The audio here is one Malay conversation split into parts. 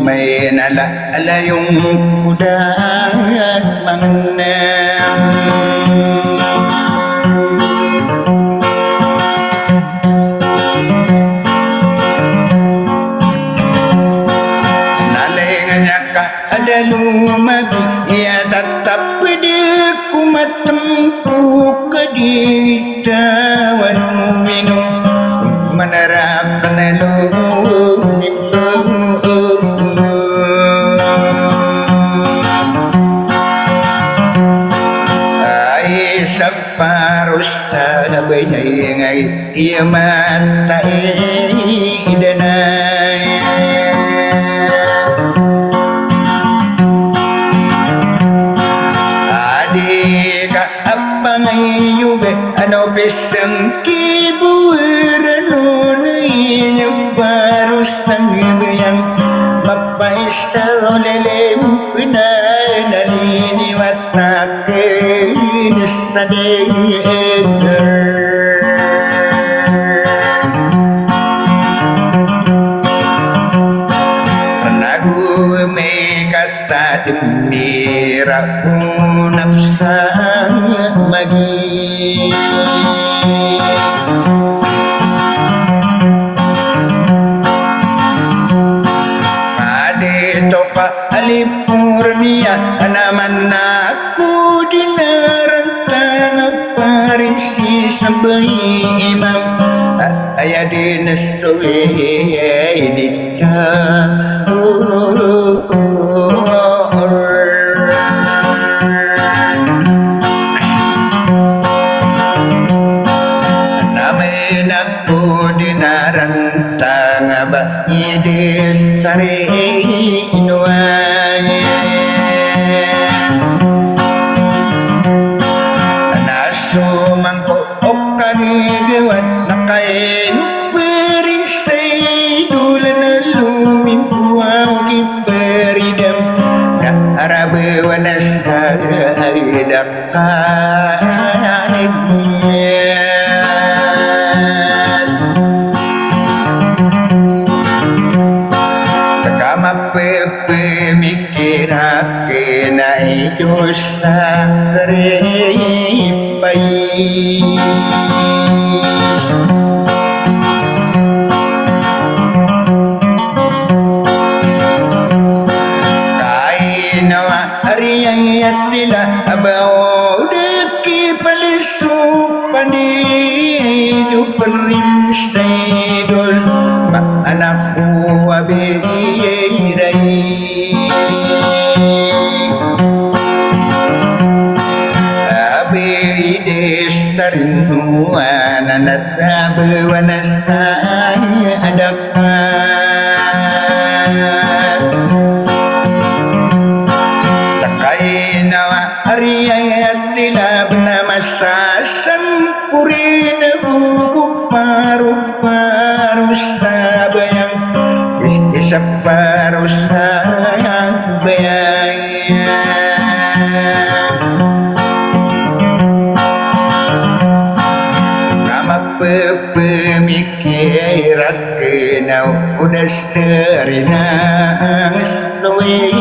main ala yung kudat mangnam nalengnya ka ada lumabi ya tetap ku matempu kedita wanu minum menerangkan ai saparus sabai ngai ia matai denai adika apa ngai juga ano pisang kiburan baru sangbiyang mapaisa lelem pinanalini matakin sadeger nagu me kata demi raku nafsang magi Alipurnia naman aku dinarantang parisi sabai imam ayah dinasuwi dika namin ako dinarantang abai disari nasumangko okanigawan nakain perisay dulan lumimpuaw di peridam na arabawan na sa pemikirakin itu sakripais kainawa ariyatila abaw deki palisu pandidu perimsaidul anakku abirai sarinduan anak bewanasanya adakan takainawa ariyatila bernama sasampurina buku paru-paru sabayang isap paru sayang bayang pemikiran kenau udah serinang suwi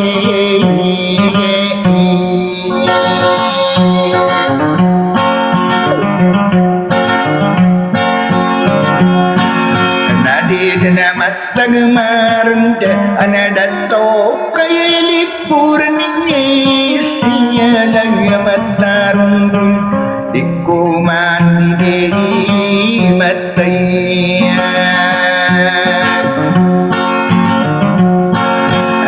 nadi denamat tagemaran anadato kaya lipur ningi sialang matarung ikuman di mataya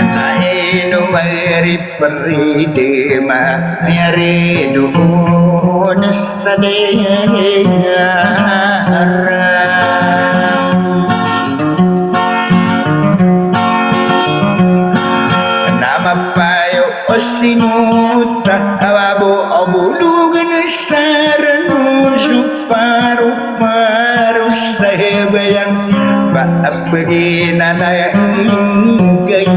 nainu wari peridema yaridu nasadaya nama payo osinuta awabu obulugan saranu paru-paru sabayang baap ginanayang gay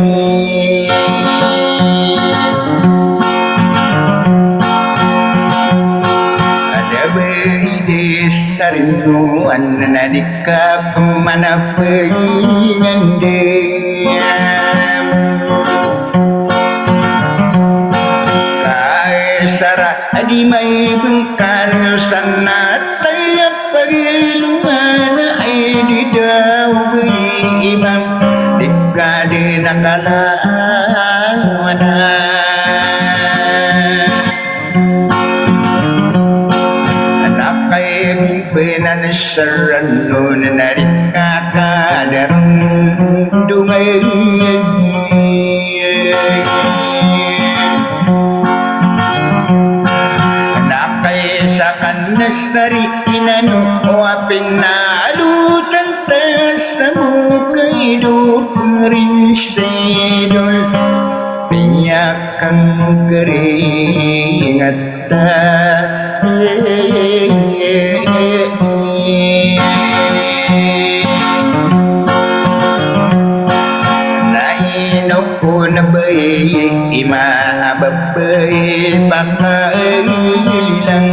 ada bayi sarinduan nadika pemana pengendeng may bengkal sana tayo pagilungan ay di daw imam di kade nakalaan anak kay benan serano narik kakadarang dumay nasari inano wapin na alutan ta sa muka hidup rin sedol piyak kang keringat ta naino ko na bay imababay pakailang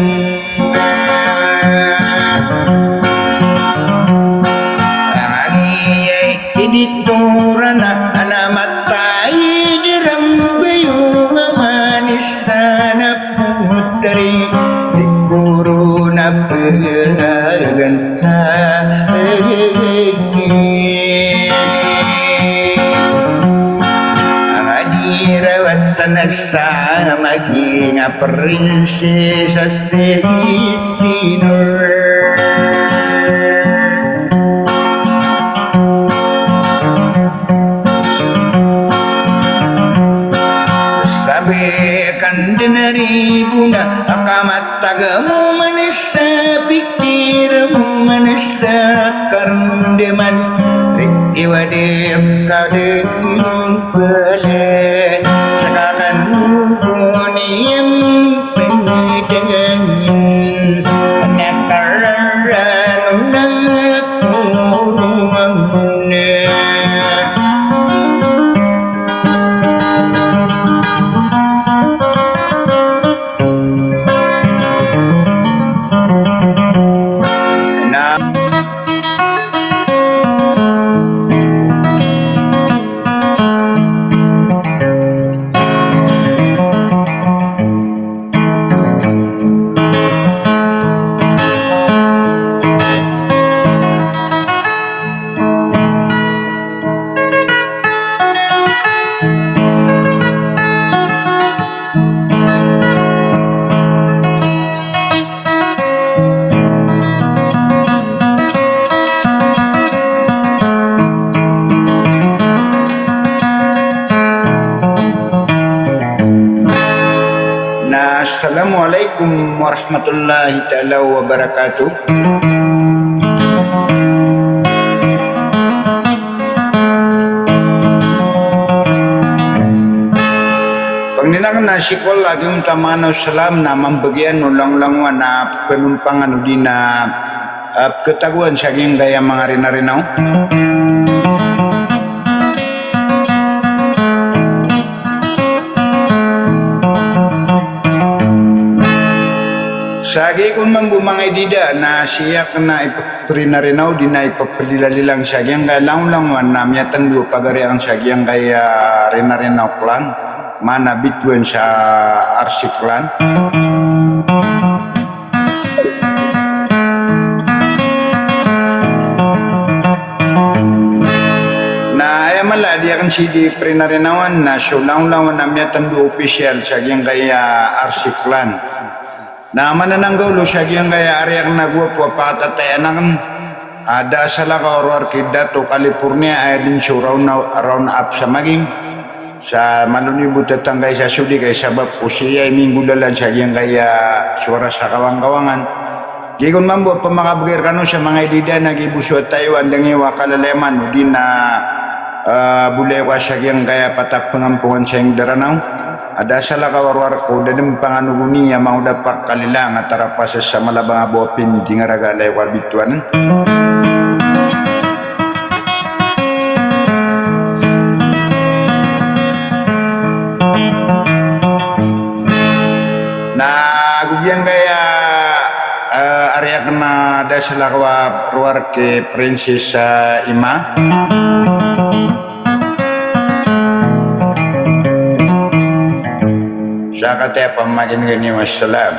editora na anamatay dirambayo manis sana putri di puro na paganta dirawat na sa maging prinsesa Sitinor sabikan denari bunda akamat tagamu manisa pikirmu manisa karundeman iwade kade pele sakakan nubuniyam pendegan nakaran nakmudumamune Assalamualaikum warahmatullahi ta'ala wabarakatuh. Pangninang nasikol lagi utamano salam na mambagian ulang-ulang na penumpangan udina ketaguan saging gaya mga rinarinaw. Sagi kun mambumangay dida na siya na iprinarinaw di na ipapalilalilang sagyang kaya lang namyatan dua pagari ang sagyang kaya rinarinaw klan mana bituan sa arsik klan na ayaman la dia kan si di prinarinawan na sulang-lang namyatan dua official sagyang kaya arsik klan na manananggaw lo siya yung kaya ariyak na guwa po patatayanan ada salah ka orwar kida to California ay din siya round up sa maging sa malunibot at tanggay sa sudi kay sabab po siya ay minggudalan siya yung kaya suara sa kawang-kawangan gigon mambo pamakabagir ka no sa mga idida nagibuso at tayo andang iwa kalaleman di na bulay ka siya yung kaya patak pengampungan siya yung daranaw ada salah kawarwar ko dadang panganuguni mau dapat kalilang at tarapas sa malabang abopin di nga ragalay wabituan na gugyang kaya area kena ada salah kawarwar ke Princess Ima Zakatnya pemakin gini wassalam.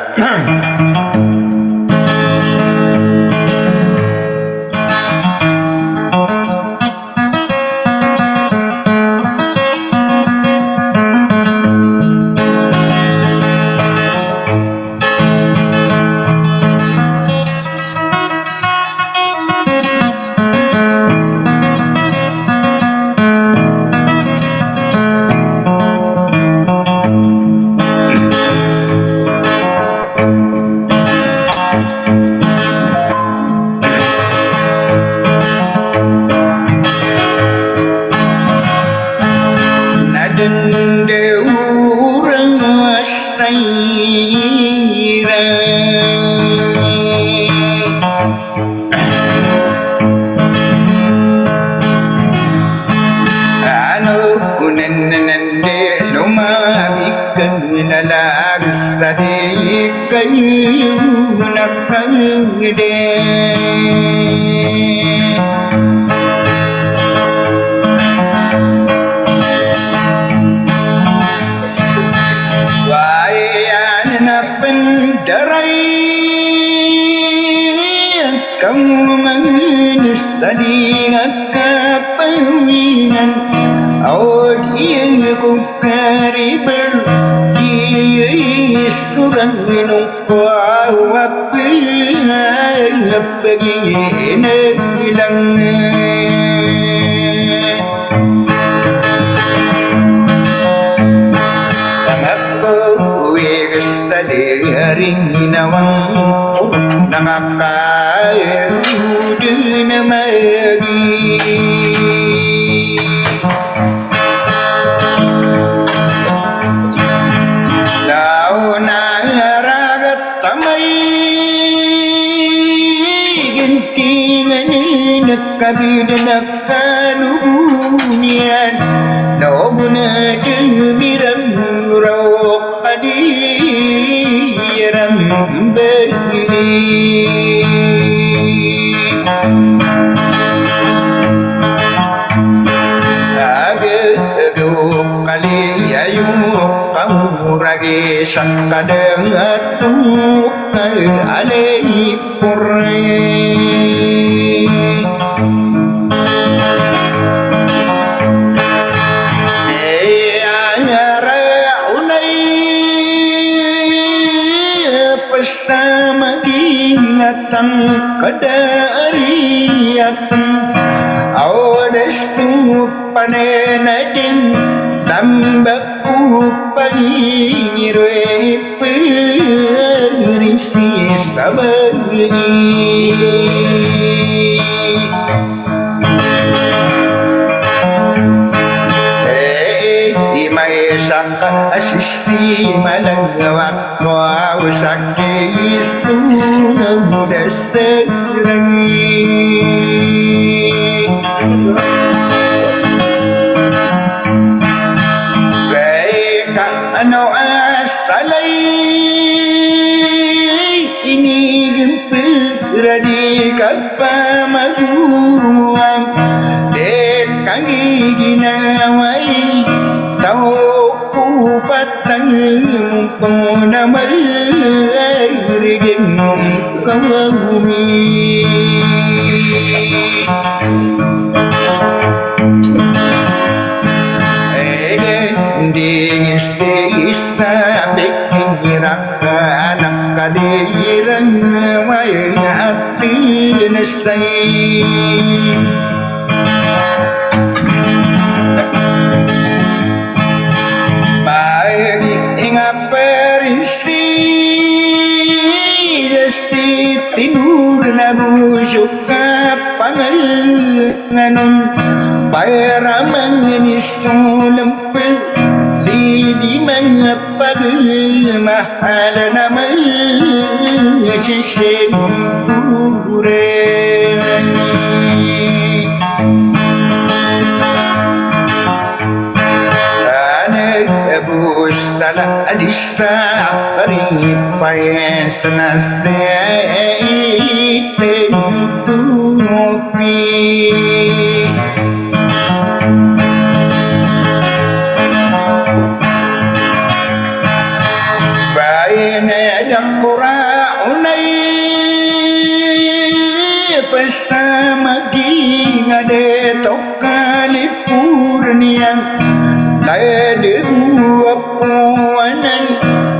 Lade uapuanan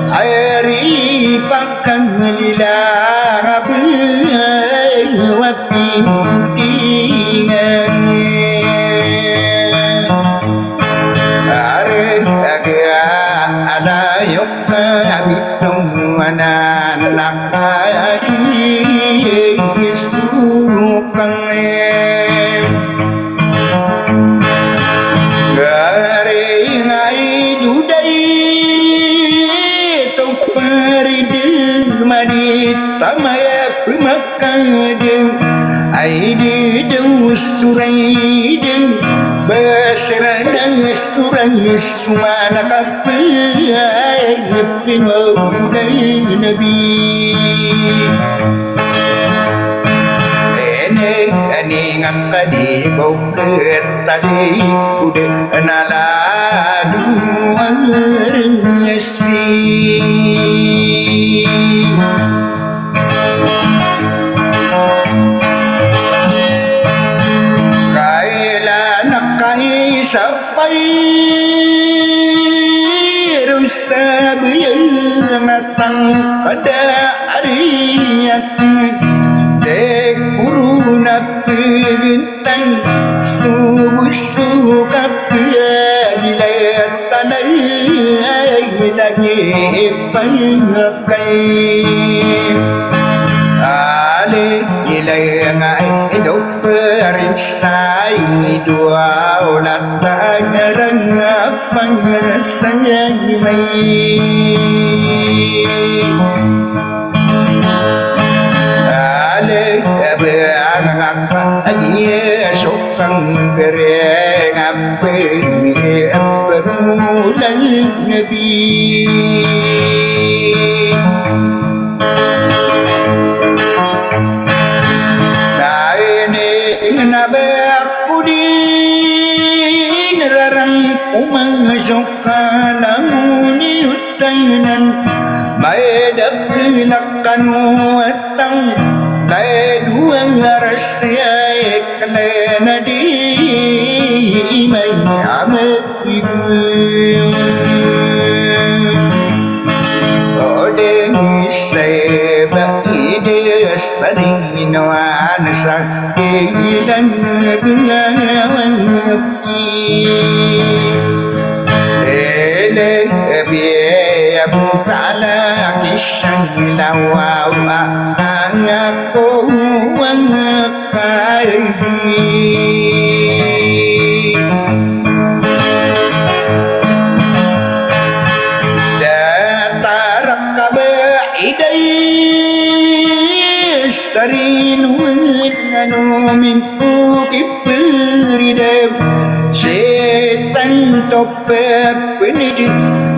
Airi pakang lilang Abai wapintingan Are agya alayok Abitong ananakagi Sukang Tamaya pemakadeng Aide deng suraideng Basrana surai Sumana kapai Pinwabunai Nabi Ani ngakadi kau ketali Kude naladu arengasi Sampai rusak yang datang pada hari yang dekuruna pegentang subuh suka bila tanah lagi pengakai Ale ilangai hidup perisai dua ulat tangerang pangasanya mai Ale beangak agie sokang gereng ape bermulai nabi Umangsokalamuni utainan Baedak kilakkan watang Lai duang harasya eklena di Imay amat ibu Odeng iseba ide saringinuan Sakilan bengawan biaya bukala kisah lawa angaku wangakai datar kabaidai sarin anu mimpu kiperidem setan tope penidi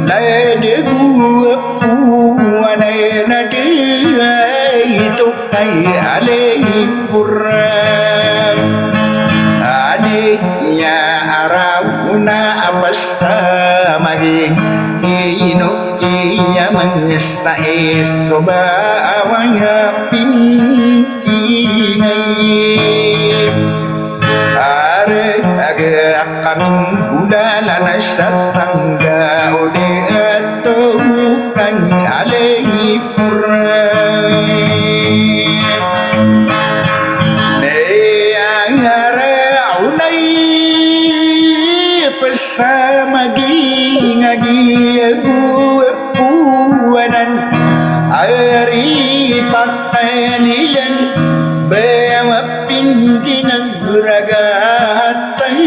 lade gua puanai nade itu kai alai purang adiknya arauna abasa magi inukinya mengesai soba awanya pintingai agak kami budalana satangga ode atukan alai purai neangara unai pesamagi ngagi gue puanan ari pakai lilan bawa pimpinan beragatan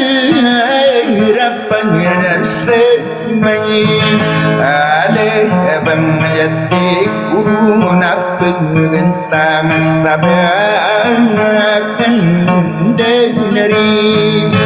rapanya semai ale bang jati kuna pengentang sabangakan denari